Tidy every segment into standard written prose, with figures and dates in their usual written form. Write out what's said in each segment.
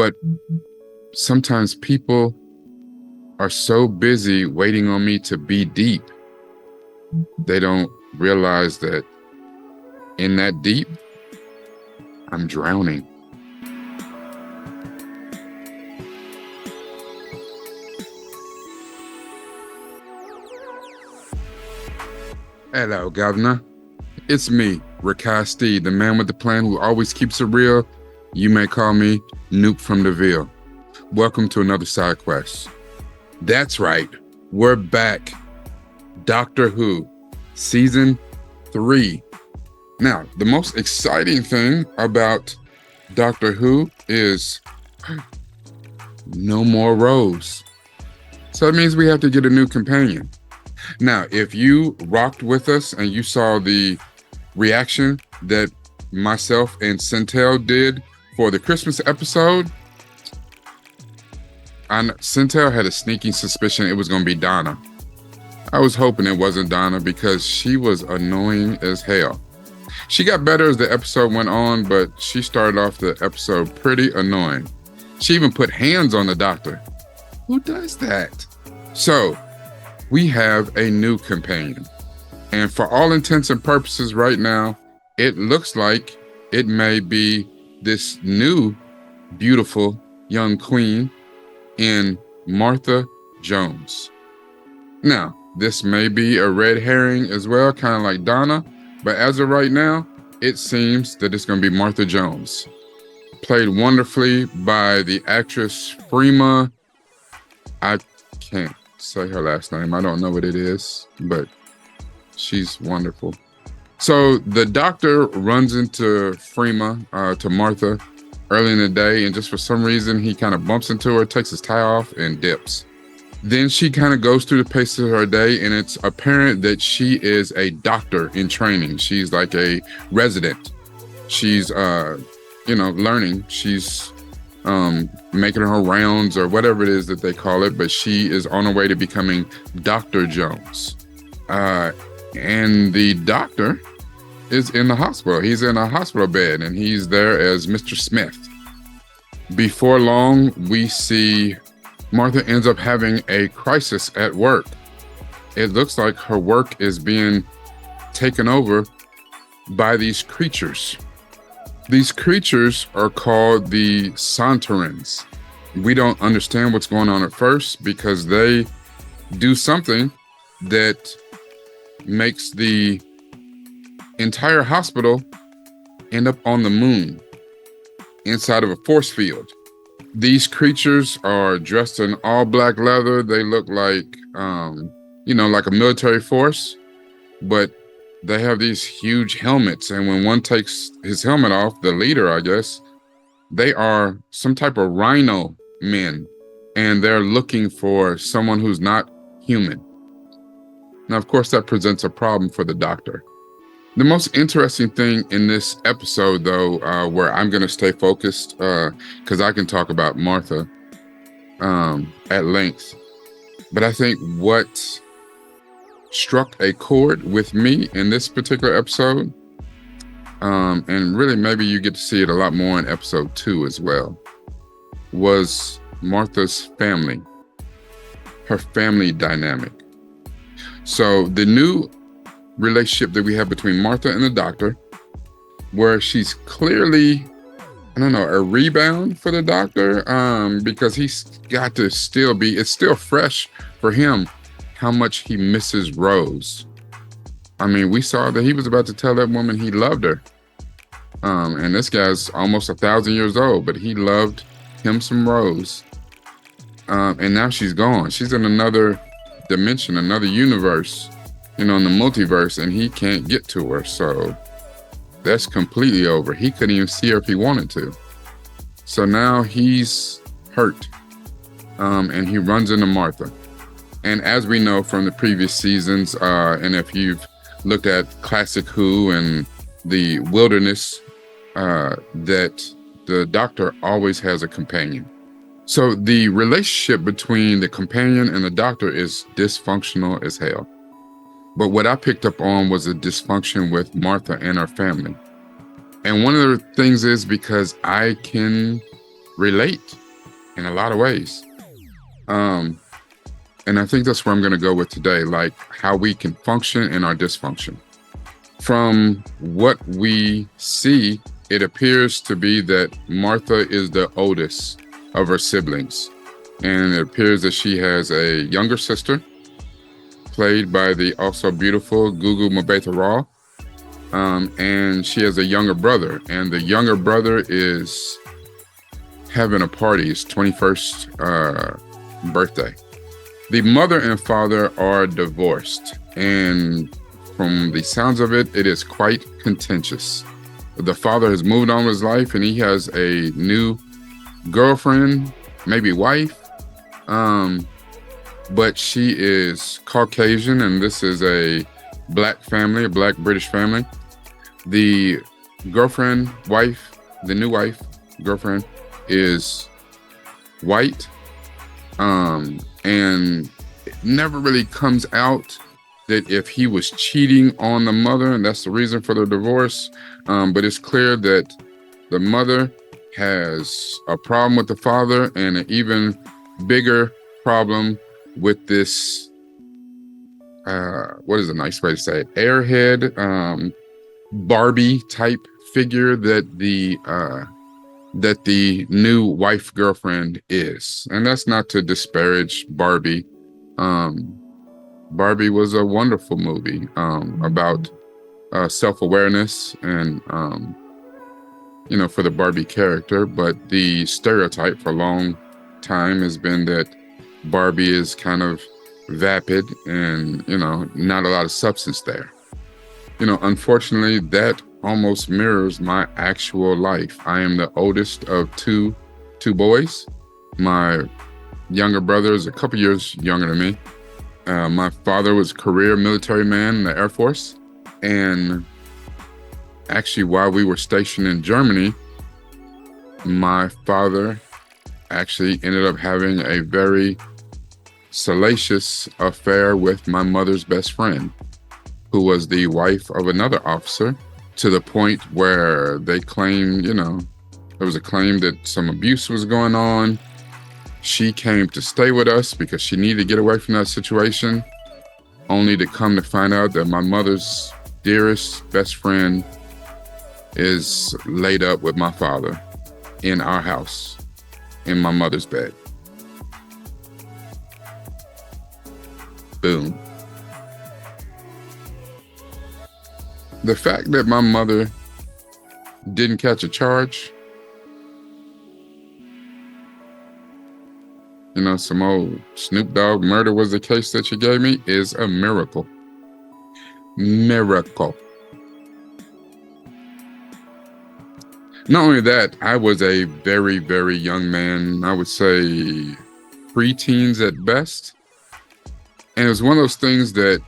But sometimes people are so busy waiting on me to be deep, they don't realize that in that deep, I'm drowning. Hello, Governor. It's me, Rakasti, the man with the plan who always keeps it real. You may call me nupefromdaville. Welcome to another side quest. That's right, we're back. Doctor Who, Season 3. Now, the most exciting thing about Doctor Who is no more Rose. So that means we have to get a new companion. Now, if you rocked with us and you saw the reaction that myself and Centel did for the Christmas episode, Centel had a sneaking suspicion it was going to be Donna. I was hoping it wasn't Donna because she was annoying as hell. She got better as the episode went on, but she started off the episode pretty annoying. She even put hands on the doctor. Who does that? So, we have a new companion. And for all intents and purposes right now, it looks like it may be this new, beautiful young queen in Martha Jones. Now, this may be a red herring as well, kind of like Donna, but as of right now, it seems that it's going to be Martha Jones. Played wonderfully by the actress Freema. I can't say her last name. I don't know what it is, but she's wonderful. So the doctor runs into Freema, to Martha, early in the day, and just for some reason, he kind of bumps into her, takes his tie off, and dips. Then she kind of goes through the paces of her day, and it's apparent that she is a doctor in training. She's like a resident. She's, learning. She's making her rounds or whatever it is that they call it, but she is on her way to becoming Dr. Jones. And the doctor is in the hospital. He's in a hospital bed, and he's there as Mr. Smith. Before long, we see Martha ends up having a crisis at work. It looks like her work is being taken over by these creatures. These creatures are called the Santarans. We don't understand what's going on at first because they do something that makes the entire hospital end up on the moon inside of a force field. These creatures are dressed in all black leather. They look like, like a military force, but they have these huge helmets. And when one takes his helmet off, the leader, I guess, they are some type of rhino men, and they're looking for someone who's not human. Now, of course, that presents a problem for the doctor. The most interesting thing in this episode, though, where I'm going to stay focused, because I can talk about Martha at length, but I think what struck a chord with me in this particular episode, and really maybe you get to see it a lot more in episode 2 as well, was Martha's family, her family dynamic. So the new relationship that we have between Martha and the doctor, where she's clearly, a rebound for the doctor, because he's got to it's still fresh for him how much he misses Rose. I mean, we saw that he was about to tell that woman he loved her. And this guy's almost 1,000 years old, but he loved him some Rose. And now she's gone. She's in another dimension, another universe, in the multiverse, and he can't get to her. So that's completely over. He couldn't even see her if he wanted to. So now he's hurt, and he runs into Martha. And as we know from the previous seasons, and if you've looked at Classic Who and the Wilderness, that the doctor always has a companion. So the relationship between the companion and the doctor is dysfunctional as hell. But what I picked up on was a dysfunction with Martha and her family. And one of the things is because I can relate in a lot of ways. And I think that's where I'm going to go with today, like how we can function in our dysfunction. From what we see, it appears to be that Martha is the oldest of her siblings. And it appears that she has a younger sister, played by the also beautiful Gugu Mbatha-Raw. And she has a younger brother. And the younger brother is having a party, his 21st birthday. The mother and father are divorced. And from the sounds of it, it is quite contentious. The father has moved on with his life and he has a new girlfriend, maybe wife. But she is Caucasian and this is a black family, a black British family. The girlfriend, wife, the new wife, girlfriend is white. And it never really comes out that if he was cheating on the mother and that's the reason for the divorce. But it's clear that the mother has a problem with the father and an even bigger problem with this, what is a nice way to say it? Airhead, Barbie type figure that the new wife girlfriend is. And that's not to disparage Barbie. Barbie was a wonderful movie about self-awareness and for the Barbie character, but the stereotype for a long time has been that Barbie is kind of vapid and not a lot of substance there. Unfortunately, that almost mirrors my actual life. I am the oldest of two boys. My younger brother is a couple years younger than me. My father was a career military man in the Air Force. And actually, while we were stationed in Germany, my father actually ended up having a very salacious affair with my mother's best friend, who was the wife of another officer, to the point where they claimed, there was a claim that some abuse was going on. She came to stay with us because she needed to get away from that situation, only to come to find out that my mother's dearest best friend is laid up with my father in our house, in my mother's bed. Boom. The fact that my mother didn't catch a charge, some old Snoop Dogg murder was the case that she gave me, is a miracle. Miracle. Not only that, I was a very, very young man. I would say preteens at best. And it was one of those things that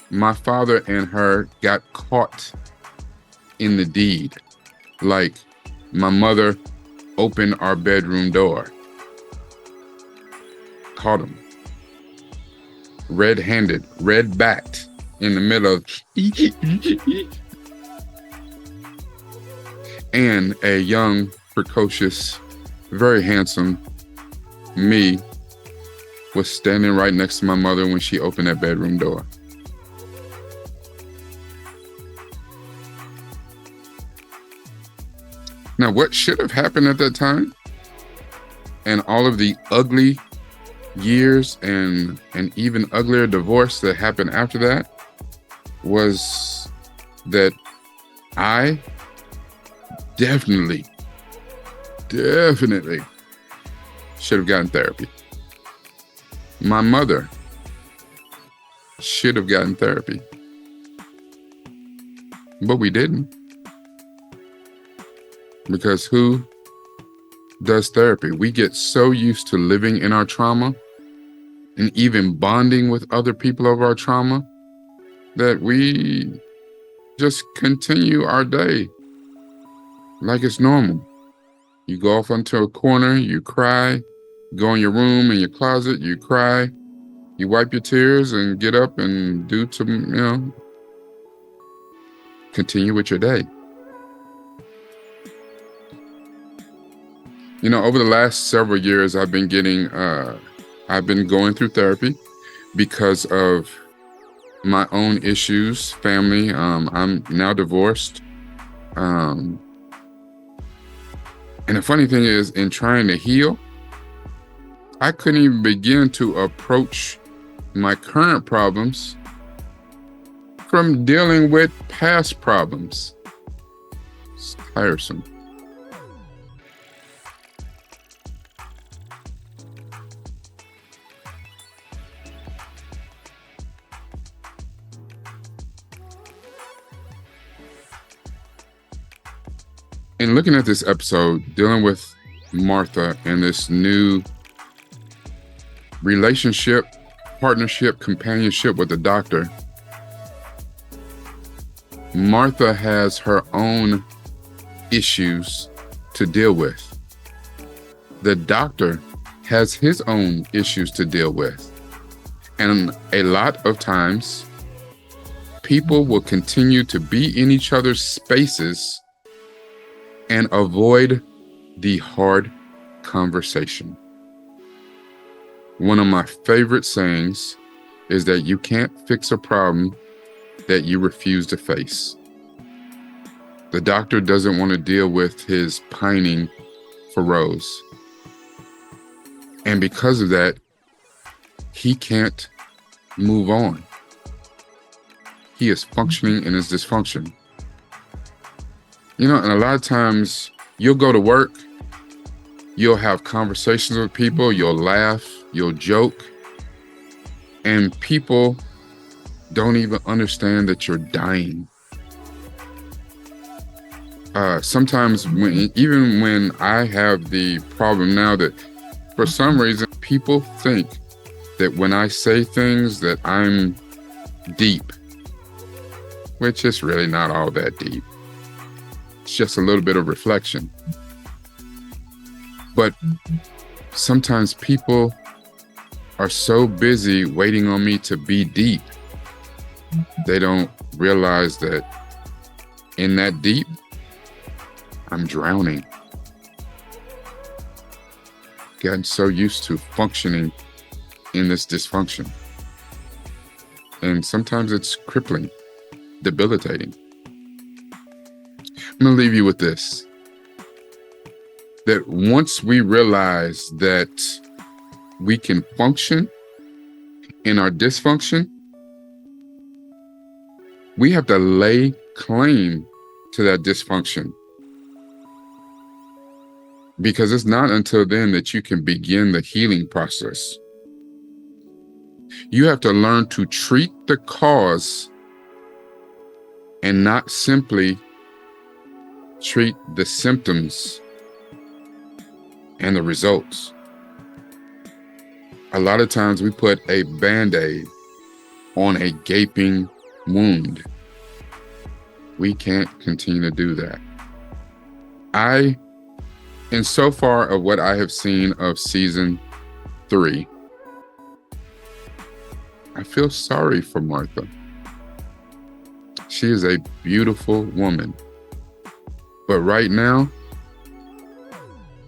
my father and her got caught in the deed. Like, my mother opened our bedroom door. Caught him. Red-handed, red-backed in the middle of... And a young, precocious, very handsome me was standing right next to my mother when she opened that bedroom door. Now, what should have happened at that time, and all of the ugly years and an even uglier divorce that happened after that, was that I definitely should have gotten therapy. My mother should have gotten therapy, but we didn't. Because who does therapy? We get so used to living in our trauma and even bonding with other people over our trauma that we just continue our day like it's normal. You go off onto a corner, you cry, go in your room, in your closet, you cry, you wipe your tears and get up and continue with your day. Over the last several years, I've been going through therapy because of my own issues, family. I'm now divorced. And the funny thing is, in trying to heal, I couldn't even begin to approach my current problems from dealing with past problems. It's tiresome. In looking at this episode, dealing with Martha and this new relationship, partnership, companionship with the doctor, Martha has her own issues to deal with. The doctor has his own issues to deal with. And a lot of times, people will continue to be in each other's spaces and avoid the hard conversation. One of my favorite sayings is that you can't fix a problem that you refuse to face. The doctor doesn't want to deal with his pining for Rose. And because of that, he can't move on. He is functioning in his dysfunction. And a lot of times you'll go to work, you'll have conversations with people, you'll laugh, you'll joke, and people don't even understand that you're dying. Sometimes even when I have the problem now that for some reason people think that when I say things that I'm deep, which is really not all that deep. It's just a little bit of reflection. But sometimes people are so busy waiting on me to be deep, they don't realize that in that deep, I'm drowning. Gotten so used to functioning in this dysfunction. And sometimes it's crippling, debilitating. I'm going to leave you with this. That once we realize that we can function in our dysfunction, we have to lay claim to that dysfunction. Because it's not until then that you can begin the healing process. You have to learn to treat the cause and not simply treat the symptoms and the results. A lot of times we put a Band-Aid on a gaping wound. We can't continue to do that. In so far of what I have seen of season 3, I feel sorry for Martha. She is a beautiful woman. But right now,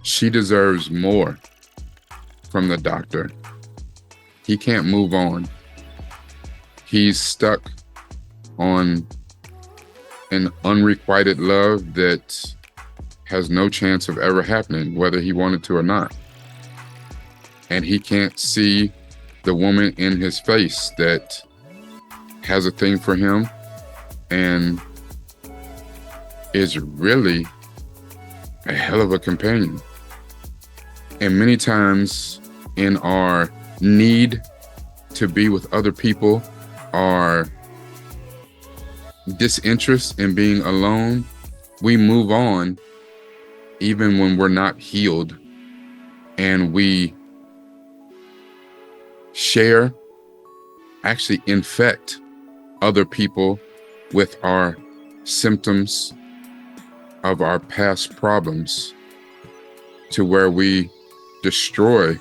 she deserves more from the doctor. He can't move on. He's stuck on an unrequited love that has no chance of ever happening, whether he wanted to or not. And he can't see the woman in his face that has a thing for him and is really a hell of a companion. And many times in our need to be with other people, our disinterest in being alone, we move on even when we're not healed, and we actually infect other people with our symptoms of our past problems, to where we destroy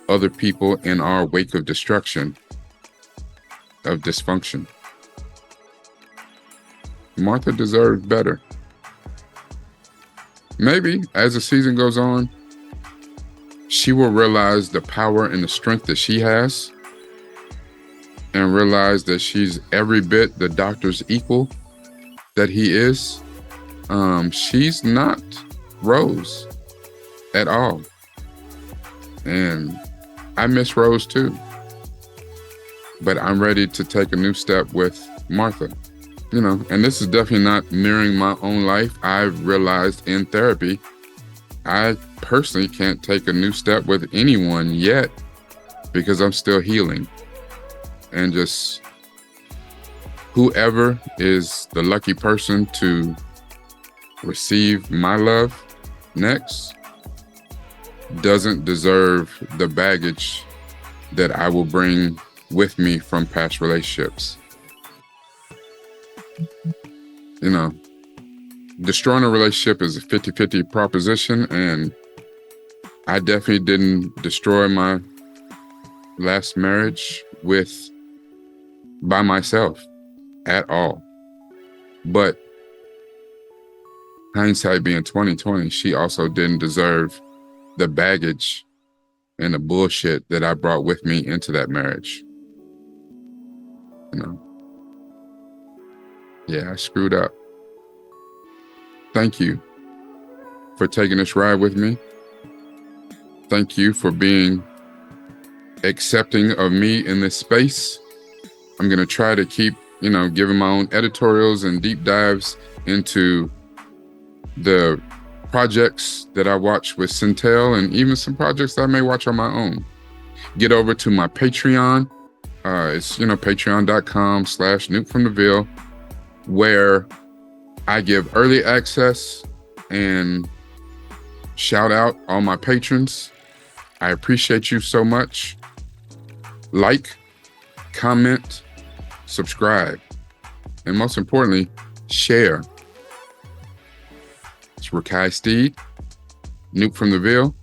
other people in our wake of destruction, of dysfunction. Martha deserved better. Maybe as the season goes on, she will realize the power and the strength that she has, and realize that she's every bit the doctor's equal that he is. She's not Rose at all. And I miss Rose too. But I'm ready to take a new step with Martha. And this is definitely not mirroring my own life. I've realized in therapy, I personally can't take a new step with anyone yet because I'm still healing. And just whoever is the lucky person to receive my love next doesn't deserve the baggage that I will bring with me from past relationships. Destroying a relationship is a 50-50 proposition, and I definitely didn't destroy my last marriage by myself at all. But hindsight being 2020, she also didn't deserve the baggage and the bullshit that I brought with me into that marriage. Yeah, I screwed up. Thank you for taking this ride with me. Thank you for being accepting of me in this space. I'm going to try to keep, giving my own editorials and deep dives into the projects that I watch with Centel, and even some projects that I may watch on my own. Get over to my Patreon. It's, patreon.com/nupefromdaville, where I give early access and shout out all my patrons. I appreciate you so much. Like, comment, subscribe, and most importantly, share. It's Rakai Steed, Nupe from the Ville.